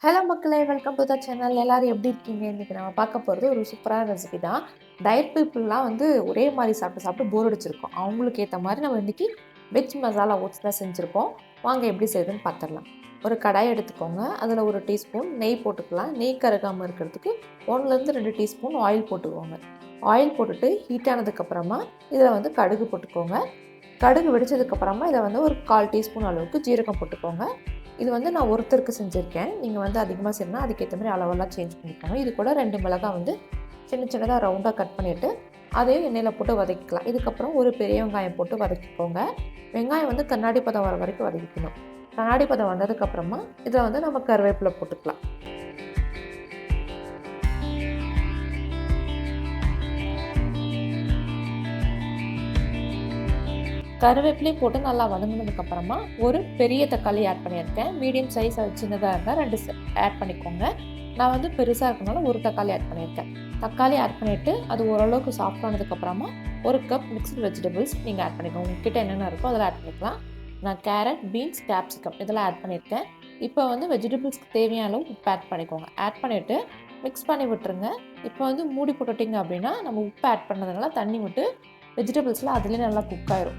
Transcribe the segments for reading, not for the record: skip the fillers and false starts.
Hello மக்களே! Welcome to the channel. எல்லாரும் எப்படி இருக்கீங்க? இன்னைக்கு நம்ம பார்க்க போறது ஒரு சூப்பரான ரெசிபி தான். டயட் பீப்பிள்லாம் வந்து ஒரே மாரி சாப்பிட்டு சாப்பிட்டு போர் அடிச்சிருக்கும். அவங்களுக்கு ஏத்த மாரி நம்ம இன்னைக்கு வெஜ் மசாலா ஓட்ஸ் தான் செஞ்சிருக்கோம். வாங்க எப்படி செய்றதுன்னு பார்த்துரலாம். ஒரு கடாய் எடுத்துக்கோங்க. அதில 1 டீஸ்பூன் நெய் போட்டுக்கலாம். நெய் கருகாம இருக்கிறதுக்கு 1லேருந்து 2 டீஸ்பூன் ஆயில் போட்டுக்கோங்க. ஆயில் போட்டுட்டு ஹீட் ஆனதுக்கப்புறமா இதில வந்து கடுகு போட்டுக்கோங்க. கடுகு வெடிச்சதுக்கப்புறமா இதில வந்து ஒரு 1/4 டீஸ்பூன் அளவுக்கு ஜீரகம் போட்டுக்கோங்க. இது வந்து நான் ஒருத்தருக்கு செஞ்சுருக்கேன். நீங்க வந்து அதிகமா செய்யணும்னா அதுக்கேத்த மாரி அளவெல்லாம் சேஞ்ச் பண்ணிக்கோங்க. இது கூட 2 மிளகாய் வந்து சின்ன சின்னதா ரவுண்டா கட் பண்ணிட்டு, அதையும் எண்ணெயில போட்டு வதக்கிக்கலாம். இதுக்கப்புறம் ஒரு பெரிய வெங்காயம் போட்டு வதக்கிக்கோங்க. வெங்காயம் வந்து கண்ணாடி பதம் வர வரைக்கும் வதக்கிக்கணும். கண்ணாடி பதம் வந்ததுக்கப்புறமா, இதில வந்து நம்ம கருவேப்பில போட்டுக்கலாம். கருவேப்பிலையும் போட்டு நல்லா வதங்குனதுக்கப்புறமா, ஒரு பெரிய தக்காளி ஆட் பண்ணியிருக்கேன். மீடியம் சைஸ் அது சின்னதா இருந்தா 2 ஆட் பண்ணிக்கோங்க. நான் வந்து பெருசா இருக்கனால 1 தக்காளி ஆட் பண்ணியிருக்கேன். தக்காளி ஆட் பண்ணிட்டு, அது ஓரளவுக்கு சாஃப்ட் ஆனதுக்கப்புறமா, 1 கப் மிக்ஸ்டு வெஜிடபிள்ஸ் நீங்க ஆட் பண்ணிக்கோங்க. உங்ககிட்ட என்னென்ன இருக்கோ அதில ஆட் பண்ணிக்கலாம். நான் கேரட், பீன்ஸ், கேப்சிகம் இதெல்லாம் ஆட் பண்ணியிருக்கேன். இப்போ வந்து வெஜிடபிள்ஸ்க்கு தேவையான அளவு உப்பு ஆட் பண்ணிக்கோங்க. ஆட் பண்ணிட்டு மிக்ஸ் பண்ணி விட்டுருங்க. இப்போ வந்து மூடி போட்டுட்டீங்க அப்படின்னா, நம்ம உப்பு ஆட் பண்ணதுனால தண்ணி விட்டு வெஜிடபிள்ஸ்லாம் அதிலேயே நல்லா குக் ஆயிரும்.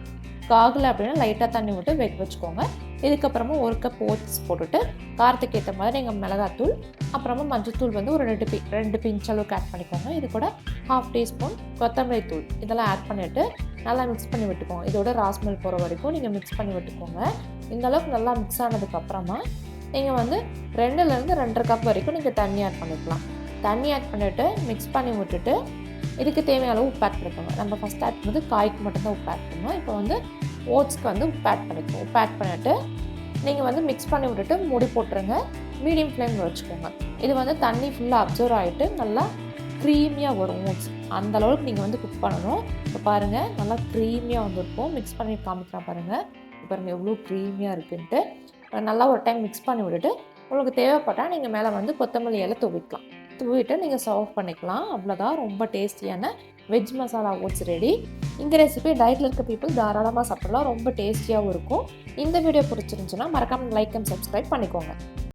ஆகல அப்படின்னா லைட்டாக தண்ணி விட்டு வேக வச்சுக்கோங்க. இதுக்கப்புறமா 1 கப் ஓட்ஸ் போட்டுட்டு, காரத்துக்கு ஏத்த மாதிரி நீங்க மிளகாத்தூள், அப்புறமா மஞ்சள்தூள் வந்து ஒரு 2 பிஞ்ச் அளவுக்கு ஆட் பண்ணிக்கோங்க. இது கூட 1/2 டீஸ்பூன் கொத்தமல்லி தூள் இதெல்லாம் ஆட் பண்ணிட்டு, நல்லா மிக்ஸ் பண்ணி விட்டுக்கோங்க. இதோட ஸ்மெல் போகிற வரைக்கும் நீங்க மிக்ஸ் பண்ணி விட்டுக்கோங்க. இந்த அளவுக்கு நல்லா மிக்ஸ் ஆனதுக்கப்புறமா, நீங்க வந்து 2லேருந்து 2 1/2 கப் வரைக்கும் நீங்க தண்ணி ஆட் பண்ணிக்கலாம். தண்ணி ஆட் பண்ணிட்டு, மிக்ஸ் பண்ணி விட்டுட்டு, இதுக்கு தேவையான அளவு உப்பு ஆட் பண்ணிக்கோங்க. நம்ம ஃபஸ்ட் ஆட் பண்ணது காய்க்கு மட்டும் தான் உப்பு ஆட் பண்ணோம். இப்போ வந்து ஓட்ஸ்க்கு வந்து உப்பு ஆட் பண்ணிக்கோங்க. உப்பு ஆட் பண்ணிட்டு, நீங்க வந்து மிக்ஸ் பண்ணி விட்டுட்டு மூடி போட்டுருங்க. மீடியம் ஃப்ளேம்ல வச்சுக்கோங்க. இது வந்து தண்ணி ஃபுல்லா அப்சர்வ் ஆயிட்டு நல்லா க்ரீமியா வரும் ஓட்ஸ். அந்த அளவுக்கு நீங்க வந்து குக் பண்ணணும். இப்போ பாருங்க நல்லா க்ரீமியா வந்திருக்கும். மிக்ஸ் பண்ணி காமிக்கிறேன் பாருங்க. இப்போ பாருங்க எவ்வளோ க்ரீமியா இருக்குன்ட்டு. நல்லா ஒரு டைம் மிக்ஸ் பண்ணி விட்டுட்டு, உங்களுக்கு தேவைப்பட்டா நீங்க மேல வந்து கொத்தமல்லி இலை தூவிக்கலாம். தூவிட்டு நீங்க சர்வ் பண்ணிக்கலாம். அவ்வளோதான் ரொம்ப டேஸ்டியான வெஜ் மசாலா ஓட்ஸ் ரெடி. இந்த ரெசிபி டயட்ல இருக்க பீப்பிள் தாராளமா சாப்பிடலாம். ரொம்ப டேஸ்டியாவும் இருக்கும். இந்த வீடியோ பிடிச்சிருந்துச்சுன்னா மறக்காம லைக் அண்ட் சப்ஸ்கிரைப் பண்ணிக்கோங்க.